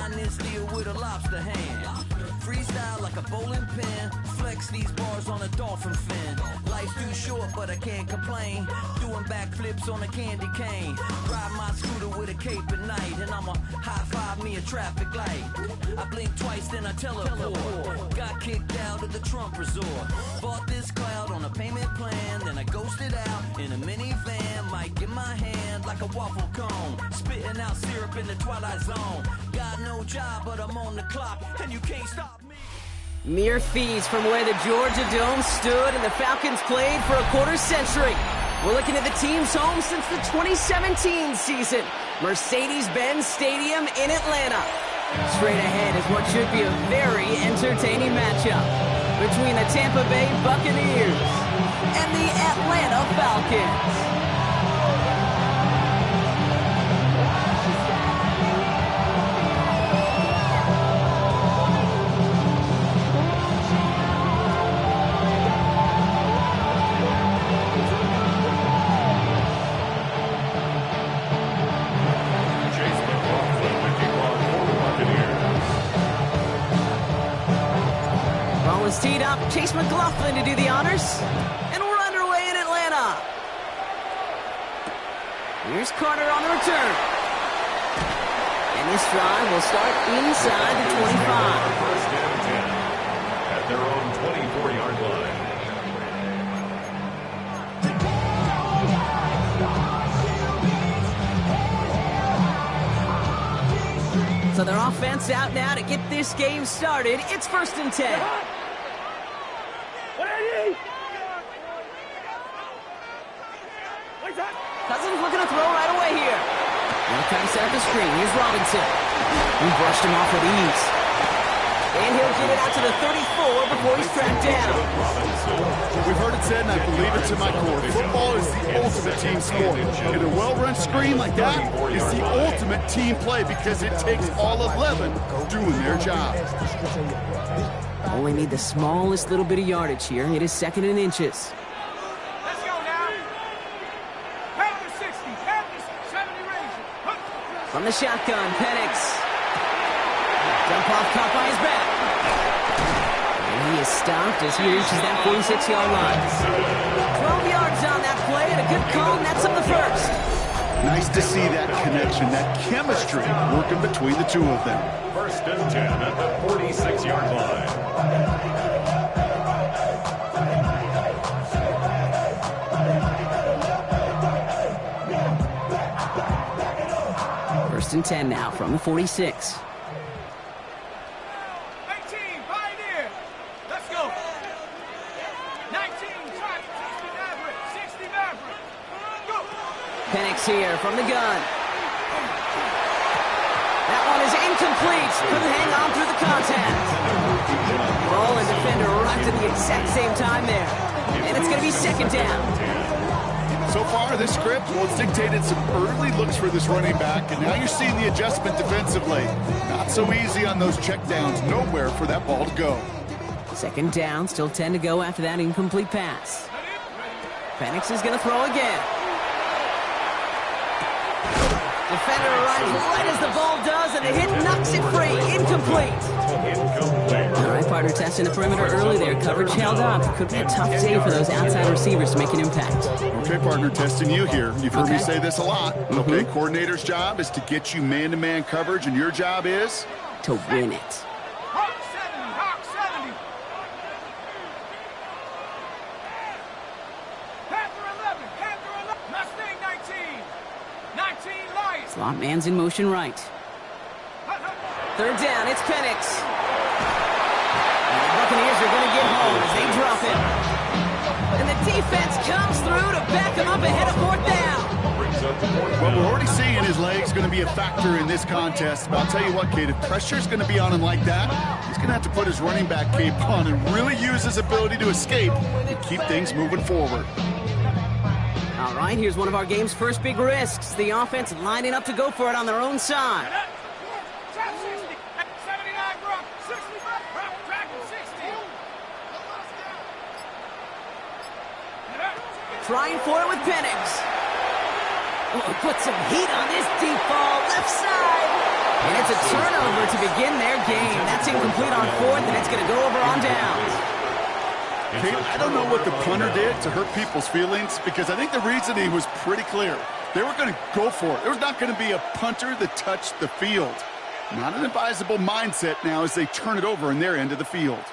Grinding this steel with a lobster hand. Freestyle like a bowling pin. Flex these bars on a dolphin fin. Life's too short, but I can't complain. Doing backflips on a candy cane. Ride my scooter with a cape at night. And I'ma high five me a traffic light. I blink twice, then I teleport. Got kicked out of the Trump resort. Bought this cloud on a payment plan. Then I ghosted out in a minivan. Mic in my hand like a waffle cone. Spitting out syrup in the twilight zone. Got no job, but I'm on the clock. And you can't stop me. Mere fees from where the Georgia Dome stood and the Falcons played for a quarter century. We're looking at the team's home since the 2017 season. Mercedes-Benz Stadium in Atlanta. Straight ahead is what should be a very entertaining matchup between the Tampa Bay Buccaneers and the Atlanta Falcons. Teed up, Chase McLaughlin to do the honors, and we're underway in Atlanta. Here's Carter on the return, and this drive will start inside the 25. First and 10 at their own 24-yard line. So their offense out now to get this game started. It's 1st and 10. Cousins looking to throw right away here. Now trying to set up the screen. Here's Robinson. He brushed him off with ease. And he'll get it out to the 34 before he's tracked down. We've heard it said, and I believe it to my core. Football is the ultimate team sport. And a well-run screen like that is the ultimate team play because it takes all 11 doing their job. Only need the smallest little bit of yardage here. It is 2nd and inches. From the shotgun, Penix. Dump off caught by his back. And he is stopped as he reaches that 46-yard line. 12 yards on that play and a good call, and that's on the first. Nice to see that connection, that chemistry working between the two of them. 1st and 10 at the 46-yard line. 1st and 10 now from the 46. 19, Pioneer. Let's go. 19, 60 Maverick. Go. Penix here from the gun. That one is incomplete. Couldn't hang on through the contact. Ball and defender rocked at the exact same time there. And it's going to be 2nd down. So far, this script, well, it's dictated some early looks for this running back, and now you're seeing the adjustment defensively. Not so easy on those checkdowns. Nowhere for that ball to go. 2nd down, still 10 to go after that incomplete pass. Penix is going to throw again. Defender arrives right as the ball does, and the hit knocks it free. Incomplete. All right, partner, testing the perimeter early there. Coverage held up. Could be a tough day for those outside receivers to make an impact. Okay, partner, testing you here. You've heard me say this a lot. Okay, coordinator's job is to get you man-to-man coverage, and your job is? To win it. Hawk 70, Hawk 70. Panther 11, Mustang 19. 19 Lions. Slot man's in motion right. 3rd down, it's Penix. And the Buccaneers are going to get home as they drop him. And the defense comes through to back him up ahead of 4th down. Well, we're already seeing his legs going to be a factor in this contest. But I'll tell you what, Kate, if pressure's going to be on him like that, he's going to have to put his running back cape on and really use his ability to escape and keep things moving forward. All right, here's one of our game's first big risks. The offense lining up to go for it on their own side. Trying for it with Penix. Oh, put some heat on this deep ball. Left side. And it's a turnover to begin their game. That's incomplete on fourth, and it's going to go over on downs. Kate, I don't know what the punter did to hurt people's feelings, because I think the reasoning was pretty clear. They were going to go for it. There was not going to be a punter that touched the field. Not an advisable mindset now as they turn it over in their end of the field.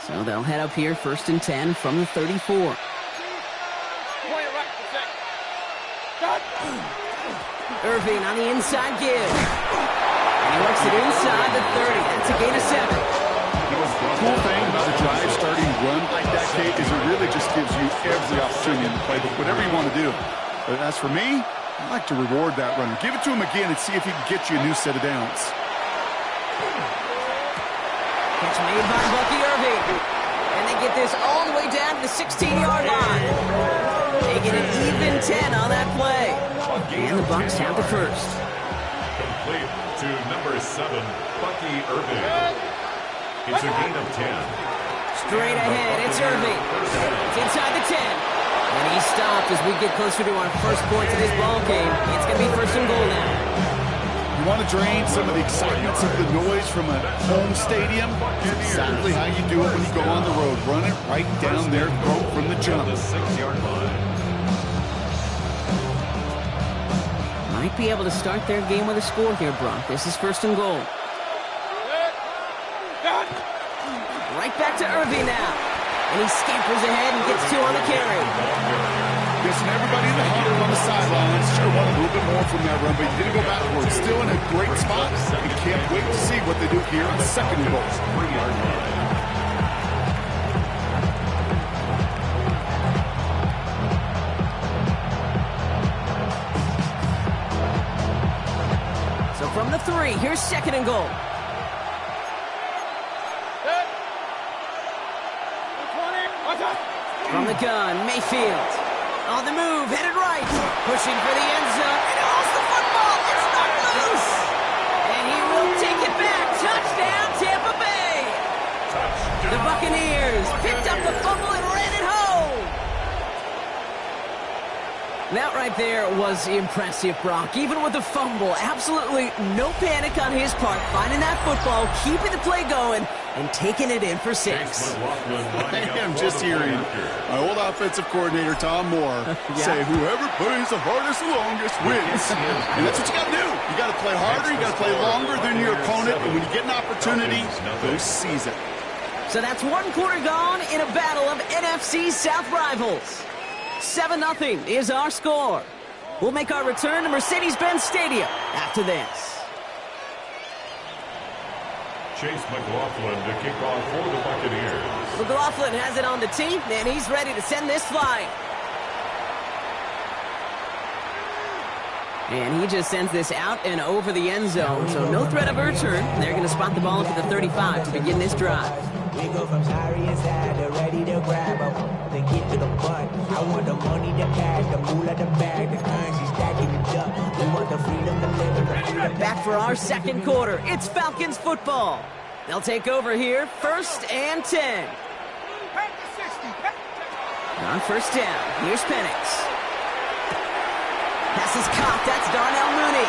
So they'll head up here, 1st and 10 from the 34. Irving on the inside give. And he works it inside the 30. That's a gain of 7. The cool thing about a drive starting run like that, Kate, is it really just gives you every opportunity in the playbook, whatever you want to do. But as for me, I like to reward that runner. Give it to him again and see if he can get you a new set of downs. Catch made by Bucky Irving. And they get this all the way down to the 16-yard line. They get an even 10 on that play. And the Bucs have the first. Complete to number 7, Bucky Irving. It's a gain of 10. Straight ahead, it's Irving. It's inside the 10. And he stopped as we get closer to our first points of this ball game. It's going to be 1st and goal now. You want to drain some of the excitements of the noise from a home stadium? It's exactly how you do it when you go on the road. Run it right down their throat from the jump. The 6-yard line. Might be able to start their game with a score here, Brock. This is 1st and goal. Right back to Irving now. And he scampers ahead and gets 2 on the carry. Listen, everybody in the huddle on the sidelines sure want a little bit more from that run, but he didn't go backwards. Still in a great spot. We can't wait to see what they do here on 2nd and goal. 3-yard line. So from the 3, here's 2nd and goal. From the gun, Mayfield. On the move, headed right. Pushing for the end zone. And holds the football. It's not loose. And he will take it back. Touchdown, Tampa Bay. Touchdown. The Buccaneers picked up the fumble and ran it home. That right there was impressive, Brock. Even with the fumble, absolutely no panic on his part. Finding that football, keeping the play going, and taking it in for 6. I am just hearing my old offensive coordinator, Tom Moore, say whoever plays the hardest and longest wins. And that's what you got to do. You got to play harder, you got to play longer than your opponent, and when you get an opportunity, go seize it. So that's 1 quarter gone in a battle of NFC South rivals. 7-0 is our score. We'll make our return to Mercedes-Benz Stadium after this. Chase McLaughlin to kick off for the Buccaneers. McLaughlin has it on the tee, and he's ready to send this flying. And he just sends this out and over the end zone, so no threat of a return. They're going to spot the ball up at the 35 to begin this drive. We go from sorry inside to ready to grab them. They get to the butt. I want the money, the cash, the moolah, the bag, the currency stacking it up. We want the freedom to live and the freedom. Back for our 2nd quarter. It's Falcons football. They'll take over here, 1st and 10. On 1st down, here's Penix. Pass is caught. That's Darnell Mooney.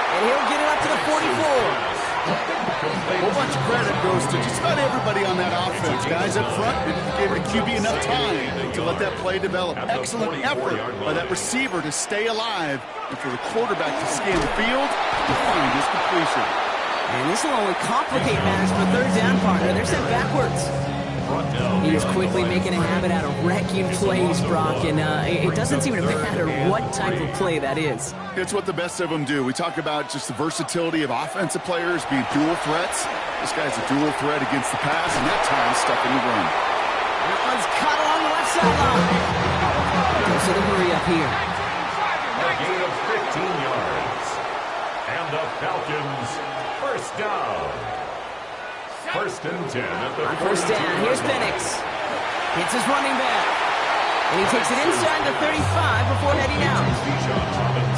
And he'll get it up to the 44. A whole bunch of credit goes to just about everybody on that offense. Guys up front gave the QB enough time to let that play develop. Excellent effort by that receiver to stay alive and for the quarterback to scan the field to find his completion. And this will only complicate matters for 3rd down, partner. They're sent backwards. He is quickly making a habit out of wrecking plays, Brock, and it doesn't seem to matter what type of play that is. It's what the best of them do. We talk about just the versatility of offensive players being dual threats. This guy's a dual threat against the pass, and that time stuck in the run. That one's caught along the left sideline. Goes to the hurry up here. A gain of 15 yards. And the Falcons, 1st down. 1st and 10 at the 1st down, here's Penix. Hits his running back. And he takes it inside the 35 before heading out.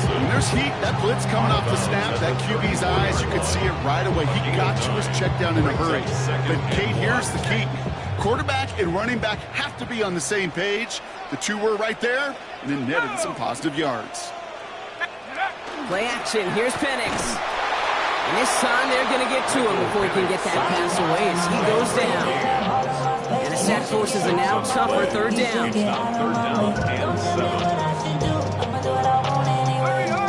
When there's heat, that blitz coming off the snap, that QB's eyes, you could see it right away. He got to his check down in a hurry. But Kate, here's the key. Quarterback and running back have to be on the same page. The two were right there, and then netted some positive yards. Play action. Here's Penix. And this time they're going to get to him before he can get that pass away as he goes down. And the set forces a now tougher third down.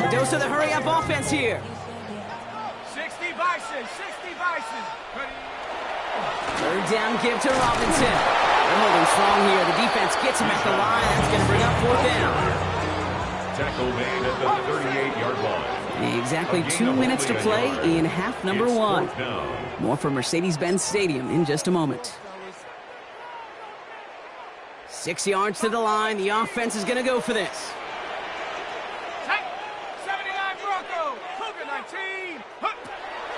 A dose of the hurry-up offense here. 60 Bison, 60 Bison. Third down give to Robinson. They're holding strong here. The defense gets him at the line. That's going to bring up fourth down. Tackle made at the 38-yard line. Exactly 2 minutes to play in half number one. More from Mercedes-Benz Stadium in just a moment. 6 yards to the line. The offense is going to go for this. 79 Bronco, Cougar 19.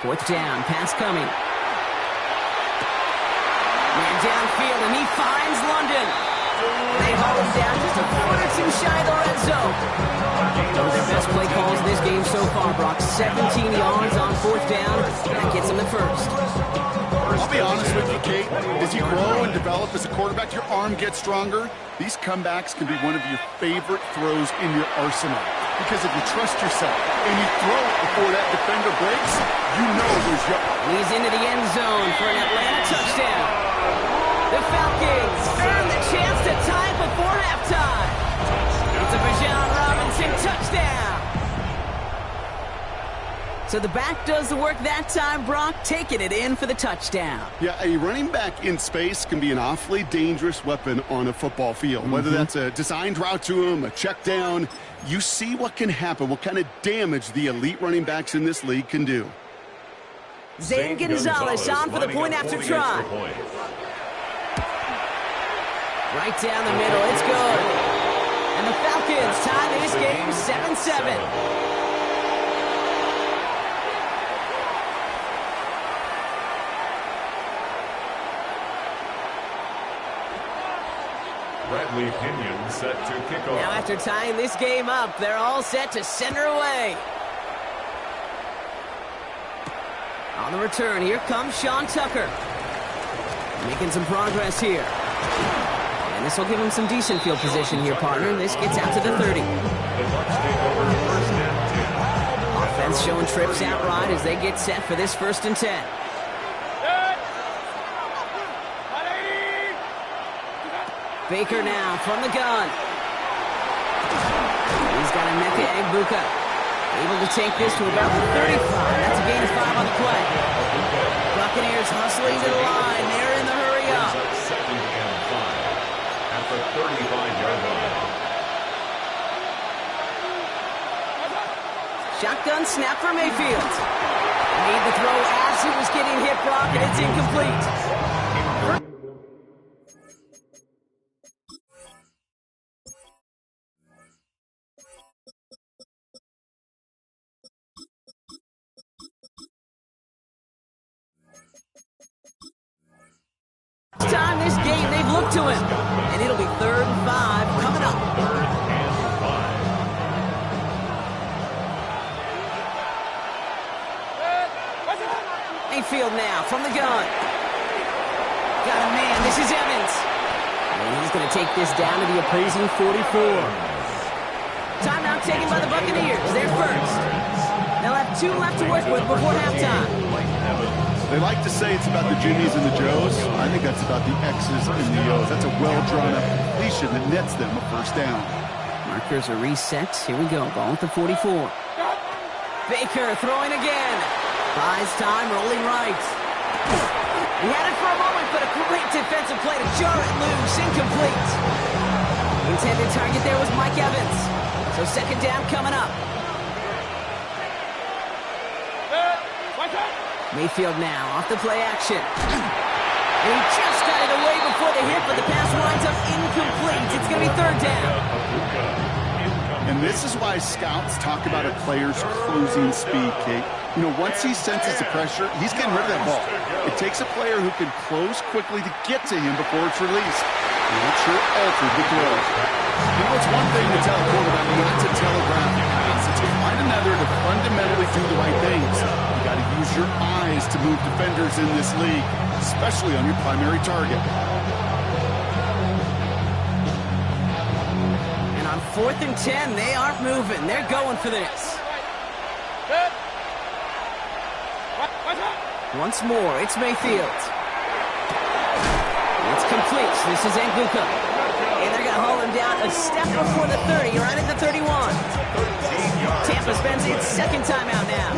Fourth down, pass coming. Man downfield, and he finds London. They haul him down just a foot or two shy of the red zone. One of their best play calls in this game so far, Brock. 17 yards on fourth down. That gets him the first. I'll be honest with you, Kate. As you grow and develop as a quarterback, your arm gets stronger. These comebacks can be one of your favorite throws in your arsenal. Because if you trust yourself and you throw it before that defender breaks, you know there's your... He's into the end zone for an Atlanta touchdown. The Falcons earn the chance to tie it before halftime. It's a Bijan Robinson touchdown. So the back does the work that time, Brock, taking it in for the touchdown. Yeah, a running back in space can be an awfully dangerous weapon on a football field. Whether that's a designed route to him, a check down, you see what can happen, what kind of damage the elite running backs in this league can do. Zane Gonzalez on for the point after try. Right down the middle, it's good. And the Falcons tie this game 7-7. Bradley Pinion set to kick off. Now after tying this game up, they're all set to center away. On the return, here comes Sean Tucker. Making some progress here. And this will give him some decent field position here, partner. This gets out to the 30. Offense showing trips outright as they get set for this 1st and 10. Baker now from the gun. He's got Emeka Egbuka. Able to take this to about the 35. That's a gain of 5 on the play. Buccaneers hustling to the line. They're in the hurry up. 2nd and 5 at the 35-yard line. Shotgun snap for Mayfield. Made the throw as he was getting hit, Brock, and it's incomplete. Time this game, they've looked to him. And it'll be 3rd and 5 coming up. 3rd and 5. Mayfield now from the gun. Got a man, this is Evans. And he's going to take this down to the opposing 44. Timeout taken by the Buccaneers. They're first. They'll have 2 left to work with before halftime. They like to say it's about the Jimmies and the Joes. I think that's about the X's and the O's. That's a well-drawn-up completion that nets them a 1st down. Markers are reset. Here we go. Ball at the 44. Baker throwing again. Buys time, rolling right. He had it for a moment, but a great defensive play to jar it loose. Incomplete. Intended target there was Mike Evans. So 2nd down coming up. Mayfield now off the play action. And he just got it away before the hit, but the pass winds up incomplete. It's going to be 3rd down. And this is why scouts talk about a player's closing speed, Kate. You know, once he senses the pressure, he's getting rid of that ball. It takes a player who can close quickly to get to him before it's released. And that sure altered the throw. You know, it's one thing to tell a quarterback not to telegraph the pass. It's quite another to fundamentally do the right things. You got to use your eyes to move defenders in this league, especially on your primary target. 4th and 10. They aren't moving. They're going for this. Once more, it's Mayfield. It's complete. This is Anguka. And they're going to haul him down a step before the 30, right at the 31. Tampa spends its second timeout now.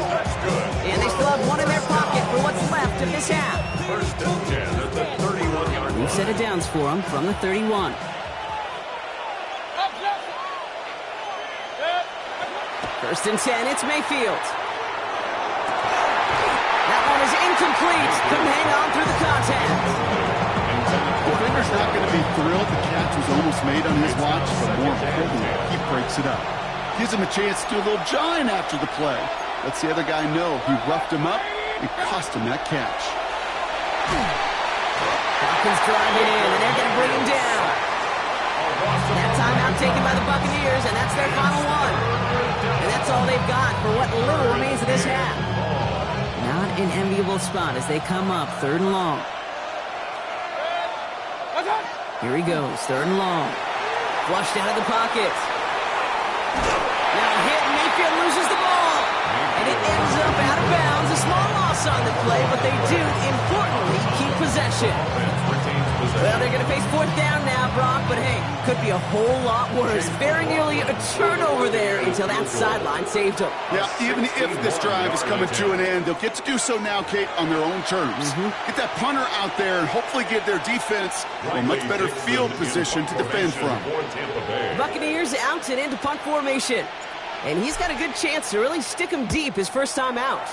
And they still have one in their pocket for what's left of this half. 1st and 10 at the 31-yard line. New set of downs for them from the 31. First and 10, it's Mayfield. That one is incomplete. Couldn't hang on through the contact. Defender's not going to be thrilled the catch was almost made on his watch, but more importantly, he breaks it up. Gives him a chance to do a little giant after the play. Lets the other guy know he roughed him up and cost him that catch. Falcons driving in, and they're going to bring him down. That timeout taken by the Buccaneers, and that's their final one. And that's all they've got for what little remains of this half. Not an enviable spot as they come up 3rd and long. Here he goes, 3rd and long. Flushed out of the pocket. Now a hit, and Mayfield loses the ball. And it ends up out of bounds. A small loss on the play, but they do, importantly, keep possession. Well, they're going to face 4th down now, Brock, but hey, could be a whole lot worse. Very nearly a turnover there until that sideline saved them. Yeah, even if this drive is coming to an end, they'll get to do so now, Kate, on their own terms. Get that punter out there and hopefully give their defense a much better field position to defend from. Buccaneers out and into punt formation. And he's got a good chance to really stick him deep his first time out.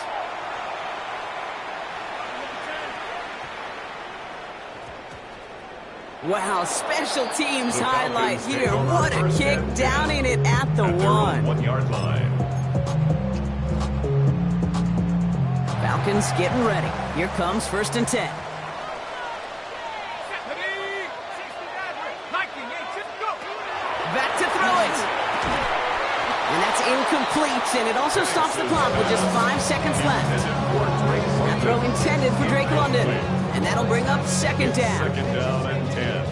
Wow, special teams highlight here. What a kick down in it at the 1-yard line. Falcons getting ready. Here comes 1st and 10. Back to throw it. And that's incomplete, and it also stops the clock with just 5 seconds left. That throw intended for Drake London. And that'll bring up 2nd down. 2nd down and 10.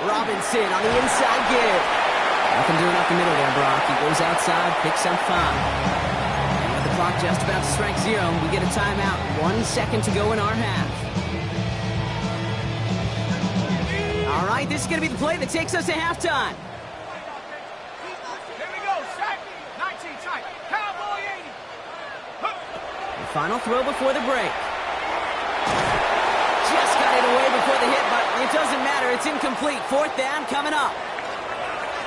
Robinson on the inside give. Nothing doing up the middle there, Brock. He goes outside, picks up 5. And with the clock just about to strike 0, we get a timeout. 1 second to go in our half. All right, this is going to be the play that takes us to halftime. The final throw before the break. Just got it away before the hit, but it doesn't matter. It's incomplete. 4th down coming up.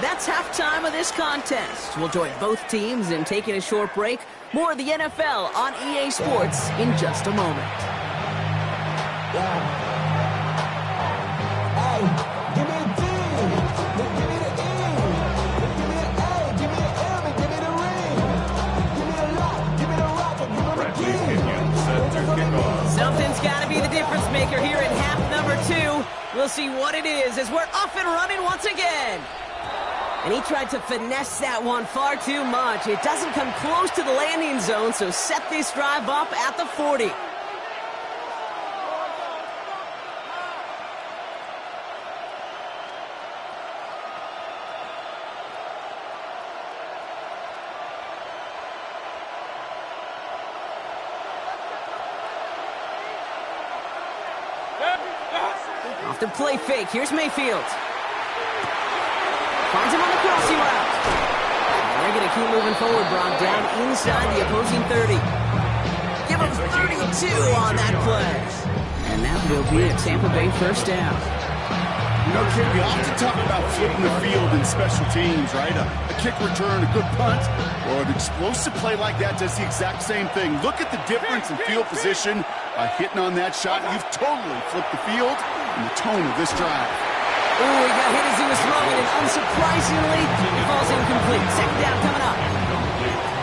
That's halftime of this contest. We'll join both teams in taking a short break. More of the NFL on EA Sports in just a moment. Something's got to be the difference maker here in half number 2. We'll see what it is as we're off and running once again. And he tried to finesse that one far too much. It doesn't come close to the landing zone, so set this drive up at the 40. Off the play fake. Here's Mayfield. Finds him on the crossing route. And they're going to keep moving forward, Brock, down inside the opposing 30. Give him 32 on that play. And that will be a Tampa Bay 1st down. You know, Kid, we often talk about flipping the field in special teams, right? A kick return, a good punt, or an explosive play like that does the exact same thing. Look at the difference in field position by hitting on that shot. You've totally flipped the field and the tone of this drive. Ooh, he got hit as he was throwing, and unsurprisingly, it falls incomplete. 2nd down coming up.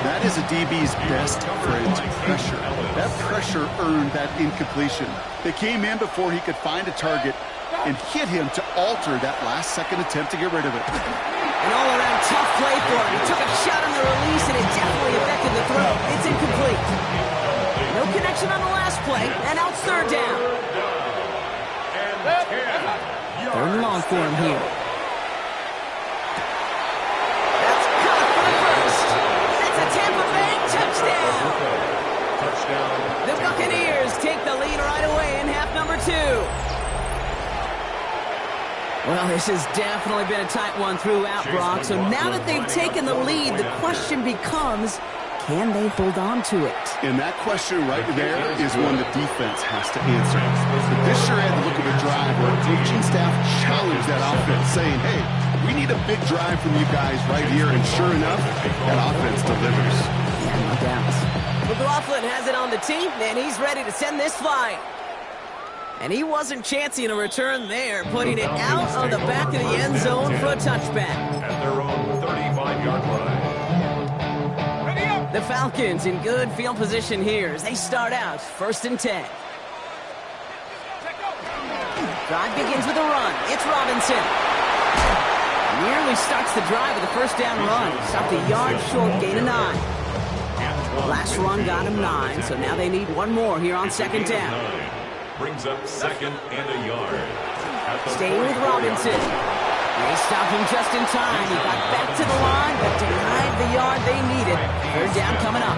That is a DB's best friend, pressure. That pressure earned that incompletion. They came in before he could find a target and hit him to alter that last-second attempt to get rid of it. An all-around tough play for him. He took a shot on the release, and it definitely affected the throw. It's incomplete. No connection on the last play, and now it's third down. Third and long for him here. That's caught for the first. That's a Tampa Bay touchdown. The Buccaneers take the lead right away in half number 2. Well, this has definitely been a tight one throughout, Brock. So now that they've taken the lead, the question becomes, can they hold on to it? And that question right there is one the defense has to answer. But this sure had the look of a drive where a coaching staff challenged that offense, saying, hey, we need a big drive from you guys right here. And sure enough, that offense delivers. Yeah, no doubt. McLaughlin has it on the tee, and he's ready to send this flying. And he wasn't chancing a return there, putting it out on the back of the end zone for a touchback. At their own 35-yard line. The Falcons in good field position here as they start out first and 10. Drive begins with a run. It's Robinson. Nearly starts the drive with a first down run. Stopped a yard short, gain of 9. Last run got him 9, so now they need one more here on second down. Brings up second and a yard. Staying with Robinson. They stop him just in time. He got back to the line, but denied the yard they needed. Third down coming up.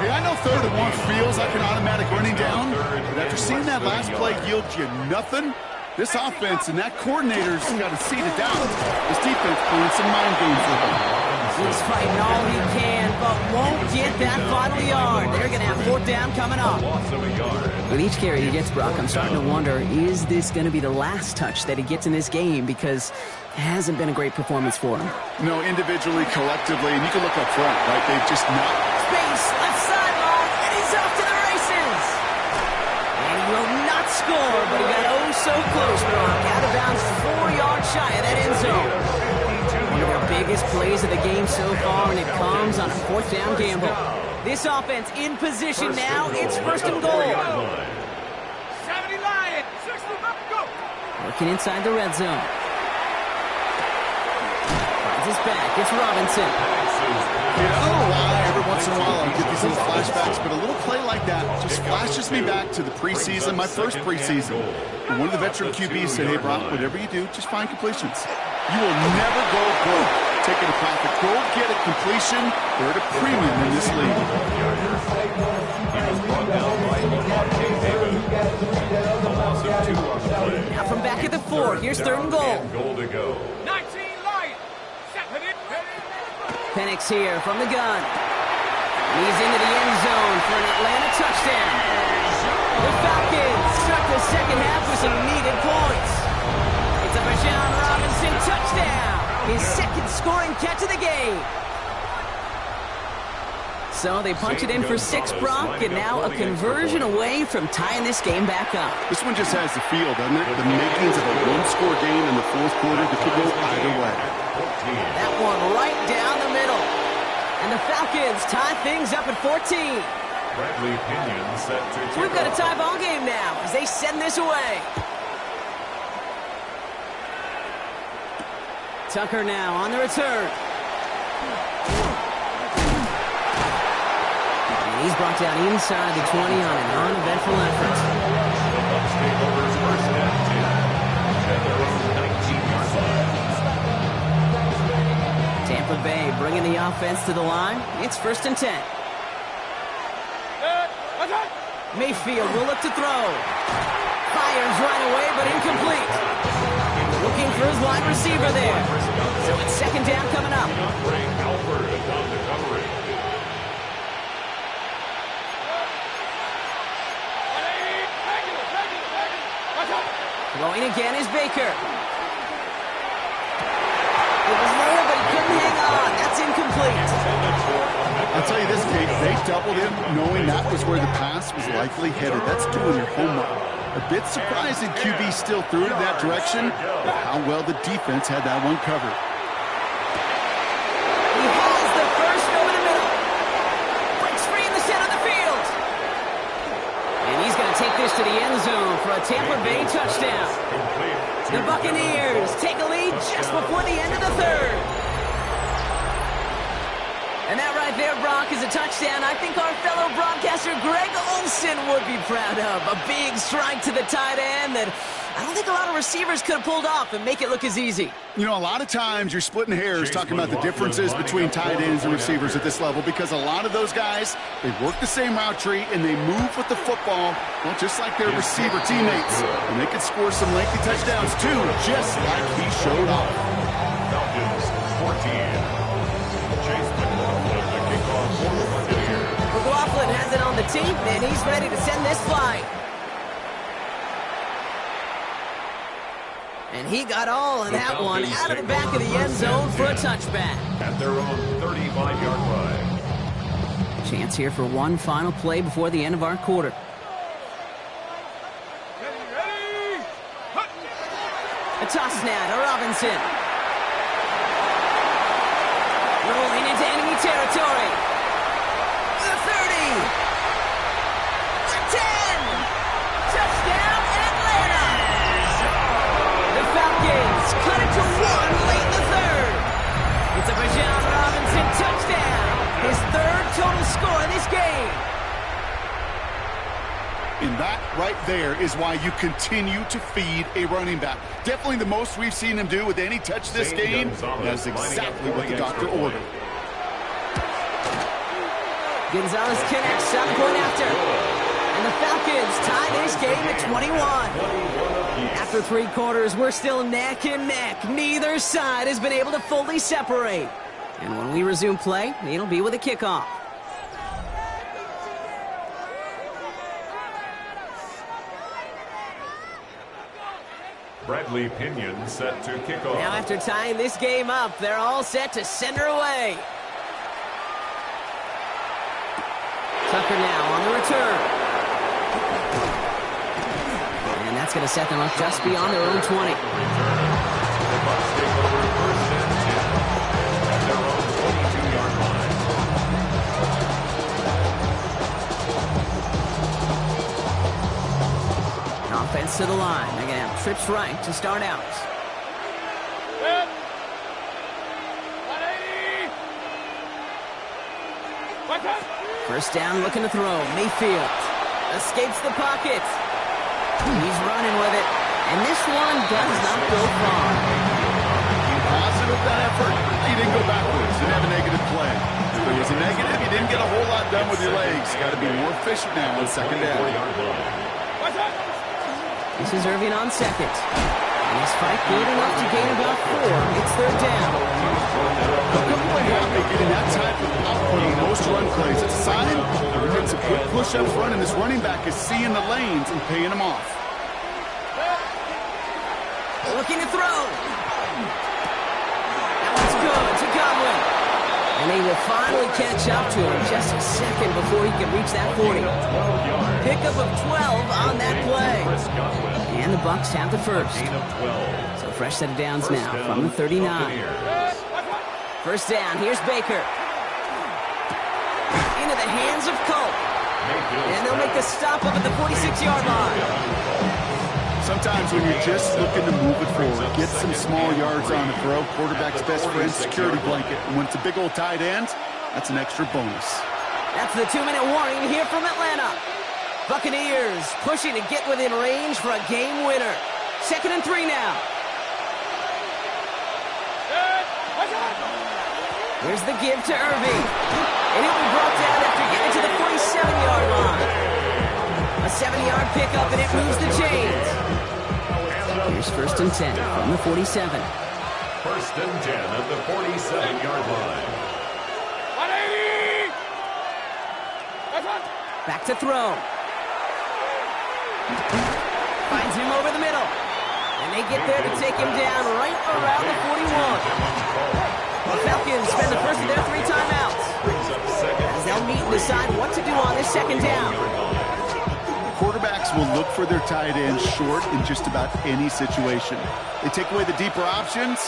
Hey, I know 3rd and 1 feels like an automatic running down, but after seeing that last play yield you nothing, this offense and that coordinator's got to seat it down. This defense playing some mind games with them. He's fighting all he can, but won't get that final yard. They're going to have 4th down coming up. With each carry he gets, Brock, I'm starting to wonder, is this going to be the last touch that he gets in this game? Because it hasn't been a great performance for him. No, individually, collectively, and you can look up front, right? They've just not. Space, left sideline, and he's off to the races. And he will not score, but he got oh so close, Brock. Out of bounds 4 yards shy of that end zone. One of their biggest plays of the game so far, and it comes on a 4th down gamble. This offense in position now. It's first and goal. 70 Lions, 60 go. Working inside the red zone. Finds his back. It's Robinson. I don't know why every once in a while I get these little flashbacks, but a little play like that just flashes me back to the preseason, my first preseason. And one of the veteran QBs said, hey, Brock, whatever you do, just find completions. You will never go broke taking a profit. Go get a completion. They're at a premium in this league. Now from back at the 4, here's 3rd and goal. Goal to go. 19 Lions. Penix here from the gun. He's into the end zone for an Atlanta touchdown. The Falcons start the second half with some needed points. It's a Bijan Robinson touchdown. His 2nd scoring catch of the game. So they punch it in for 6, Brock, and now a conversion away from tying this game back up. This one just has the feel, doesn't it? The makings of a one-score game in the 4th quarter that could go either way. That one right down the middle. And the Falcons tie things up at 14. Bradley Pinion set to So we've got a tie ball game now as they send this away. Tucker now on the return. And he's brought down inside the 20 on an uneventful effort. The Bucs take over first and 10 at their own 19-yard line. Tampa Bay bringing the offense to the line. It's first and 10. Mayfield will look to throw. Fires right away, but incomplete. Looking for his wide receiver there. So it's second down coming up. Ray Alford on the coverage. Throwing again is Baker. It was there, but he couldn't hang on. That's incomplete. I'll tell you this, Kate, they doubled him knowing that was where the pass was likely headed. That's doing your homework. A bit surprising QB still threw it in that direction, but how well the defense had that one covered. He has the first over the middle. Breaks free in the center of the field. And he's going to take this to the end zone for a Tampa Bay touchdown. The Buccaneers take a lead just before the end of the 3rd. And that right there, Brock, is a touchdown I think our fellow broadcaster Greg Olsen would be proud of. A big strike to the tight end that I don't think a lot of receivers could have pulled off and make it look as easy. You know, a lot of times you're splitting hairs talking about the differences between tight ends and receivers at this level because a lot of those guys, they work the same route tree and they move with the football, well, just like their receiver teammates. And they can score some lengthy touchdowns too, just like he showed off. Falcons 14. Chase McLaughlin, the kickoff for the Buccaneers. McLaughlin has it on the team, and he's ready to send this flight. And he got all of that one out of the back of the end zone for a touchback. At their own 35-yard line. Chance here for one final play before the end of our quarter. Ready? Hut. A toss now to Robinson. Rolling into enemy territory. The 30. The 10. Touchdown, Atlanta. The Falcons cut it to 1 late in the third. It's a Bijan Robinson touchdown. His third total score in this game. And that right there is why you continue to feed a running back. Definitely the most we've seen him do with any touch this game. That's exactly what the doctor ordered. Gonzalez connects, 7-point after. And the Falcons tie this game at 21. After 3 quarters, we're still neck and neck. Neither side has been able to fully separate. And when we resume play, it'll be with a kickoff. Bradley Pinion set to kick off. Now after tying this game up, they're all set to send her away. Tucker now on the return. And that's going to set them up just beyond their own 20. The Bucs take over first and 10 at their own 22-yard line. Offense to the line. They're going to have trips right to start out. Set. 180. Right hand. First down, looking to throw. Mayfield escapes the pocket. He's running with it. And this one does not go far. Positive that effort. He didn't go backwards. Didn't have a negative play. If it was a negative, you didn't get a whole lot done with your legs. Got to be more efficient now on second down. Right hand. This is Irving on second. And his fight good enough to gain about 4. It's third down. Look what happened getting that type of output on most run plays. It's a sign that we're getting some quick push up front, and this running back is seeing the lanes and paying them off. Looking to throw. That one's good to Godwin. And they will finally catch up to him just a second before he can reach that 40. Pickup of 12 on that play. And the Bucs have the first. So fresh set of downs now from the 39. First down, here's Baker. Into the hands of Colt. And they'll make the stop up at the 46-yard line. Sometimes when you're just looking to move it forward, get some small yards on the throw, quarterback's best friend, security blanket. And when it's a big old tight end, that's an extra bonus. That's the 2-minute warning here from Atlanta. Buccaneers pushing to get within range for a game winner. 2nd and 3 now. Here's the give to Irving. And he'll be brought down after getting to the 47-yard line. A 70-yard pickup, and it moves the chains. Here's 1st and 10 from the 47. 1st and 10 at the 47-yard line. 180. Back to throw. Finds him over the middle. And they get there to take him down right around the 41. The Falcons spend the first of their 3 timeouts. As they'll meet and decide what to do on this 2nd down. Quarterbacks will look for their tight ends short in just about any situation. They take away the deeper options.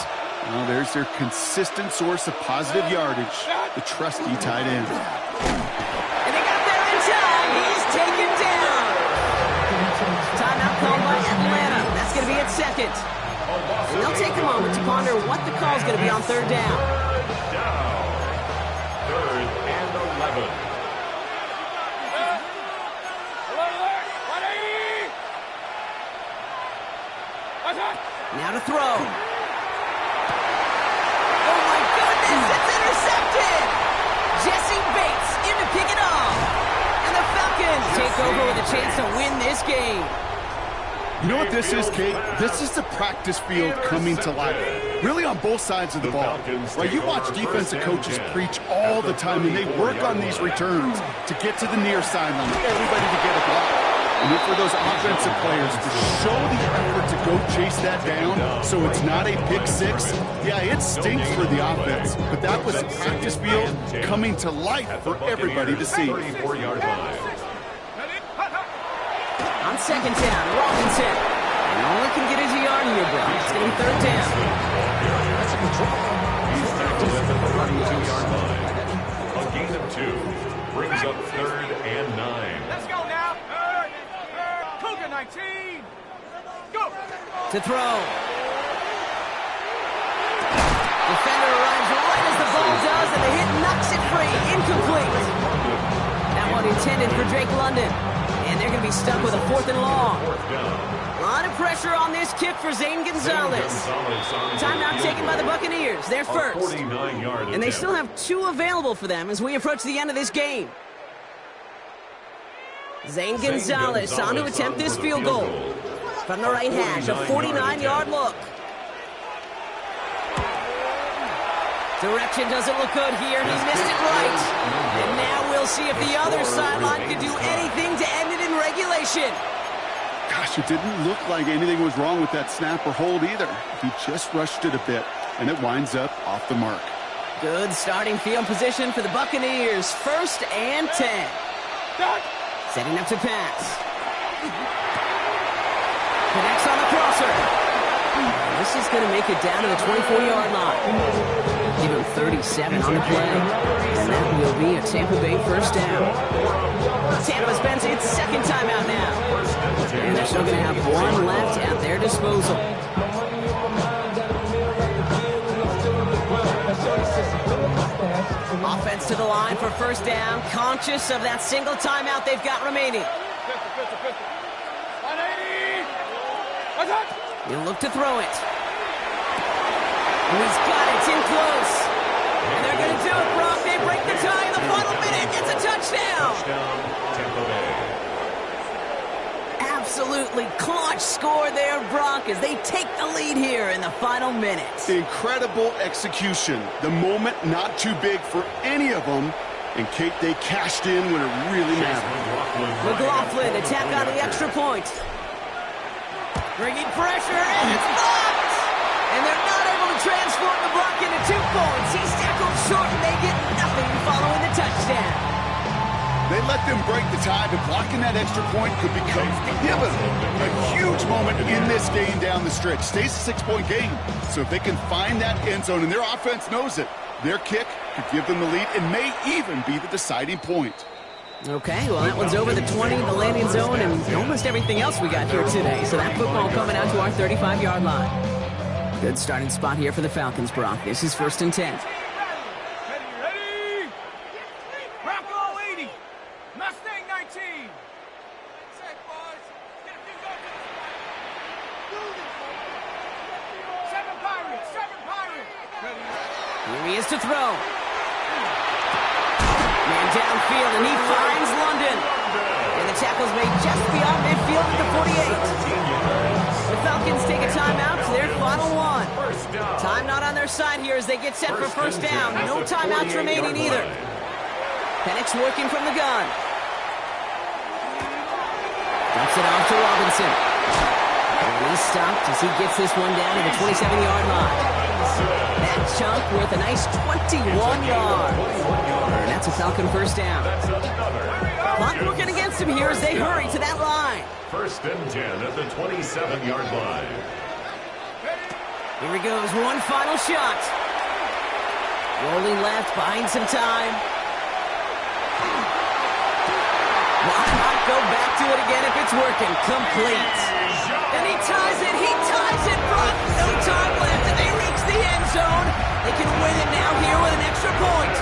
Well, there's their consistent source of positive yardage, the trusty tight end. And they got there in time. He's taken down. Timeout called by Atlanta. That's going to be its 2nd. And they'll take a moment to ponder what the call is going to be on 3rd down. 3rd Now to throw. Oh my goodness, it's intercepted! Jesse Bates in to pick it off. And the Falcons take over with a chance to win this game. You know what this is, Kate? This is the practice field coming to life. Really on both sides of the ball. Right? You watch defensive coaches preach all the time, and they work on these returns to get to the near sideline, everybody to get a block. And then for those offensive players to show the effort to go chase that down so it's not a pick six, yeah, it stinks for the offense. But that was the practice field coming to life for everybody to see. 34-yard line. On second down, Robinson. And all he can get is a yard here, bro. It's going to be third down. He's tackled at the 32-yard line. A gain of 2 brings up 3rd and 9. Let's go now. Cougar 19. Go. To throw. Defender arrives right as the ball does, and the hit knocks it free. Incomplete. That one intended for Drake London. And they're going to be stuck with a 4th and long. A lot of pressure on this kick for Zane Gonzalez. Timeout taken by the Buccaneers. They're first. And they still have 2 available for them as we approach the end of this game. Zane Gonzalez on to attempt this field goal. From the right hash, a 49-yard look. Direction doesn't look good here. He missed it right. And now we'll see if the other sideline can do anything to end it in regulation. Gosh, it didn't look like anything was wrong with that snap or hold either. He just rushed it a bit, and it winds up off the mark. Good starting field position for the Buccaneers. 1st and 10. Setting up to pass. Connects on the crosser. This is going to make it down to the 24-yard line. Give him 37 on the play. And that will be a Tampa Bay first down. Tampa spends its 2nd timeout now. And they're still going to have 1 left at their disposal. Offense to the line for first down. Conscious of that single timeout they've got remaining. He'll look to throw it. And he's got it. It's in close. And they're going to do it, Brock. They break the tie in the final minute. It's a touchdown. Tampa Bay. Absolutely clutch score there, Brock, as they take the lead here in the final minute. Incredible execution. The moment not too big for any of them. And, Kate, they cashed in when it really mattered. McLaughlin to tack on the extra point. Bringing pressure, and it's blocked! And they're not able to transform the block into 2 points. He's tackled short, and they get nothing following the touchdown. They let them break the tie, but blocking that extra point could become pivotal. A huge moment in this game down the stretch. Stays a 6-point game. So if they can find that end zone, and their offense knows it, their kick could give them the lead and may even be the deciding point. Okay, well, that one's over the 20, the landing zone, and almost everything else we got here today. So that football coming out to our 35-yard line. Good starting spot here for the Falcons, Brock. This is 1st and 10. Ready? Bronco 80. Mustang 19. Set, boys. Get a few guys. 7 Pirates. 7 Pirates. Here he is to throw. Man downfield, and he finds London. And the tackle's made just beyond midfield at the 48. The Falcons take a timeout to their final 1. Time not on their side here as they get set for first down. No timeouts remaining either. Penix working from the gun. Dumps it off to Robinson. And he's stopped as he gets this one down to the 27-yard line. That chunk worth a nice 21 yards. And that's a Falcon first down. Clock working against him here as they hurry to that line. 1st and 10 at the 27-yard line. Here he goes, one final shot. Rolling left, buying some time. Why not go back to it again if it's working? Complete. And he ties it, Brock. No time left, and they reach the end zone. They can win it now here with an extra point.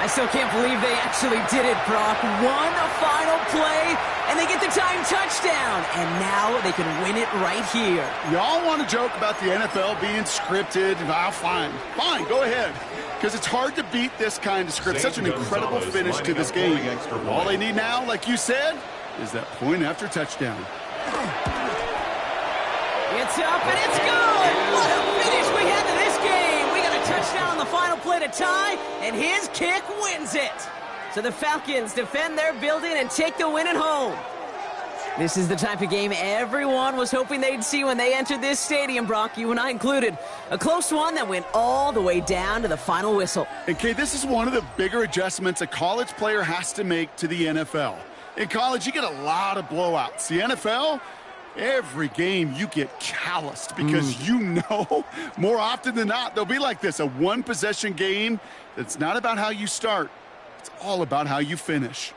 I still can't believe they actually did it, Brock. One final play, and they get the time touchdown. touchdown, and now they can win it right here. Y'all want to joke about the NFL being scripted? Ah, fine. Fine, go ahead. Because it's hard to beat this kind of script. Such an incredible finish to this game. All they need now, like you said, is that point after touchdown. It's up and it's good! What a finish we had to this game! We got a touchdown on the final play to tie, and his kick wins it. So the Falcons defend their building and take the win at home. This is the type of game everyone was hoping they'd see when they entered this stadium, Brock, you and I included. A close one that went all the way down to the final whistle. And Kay, this is one of the bigger adjustments a college player has to make to the NFL. In college, you get a lot of blowouts. The NFL, every game you get calloused because you know more often than not they'll be like this, a one-possession game that's not about how you start. It's all about how you finish.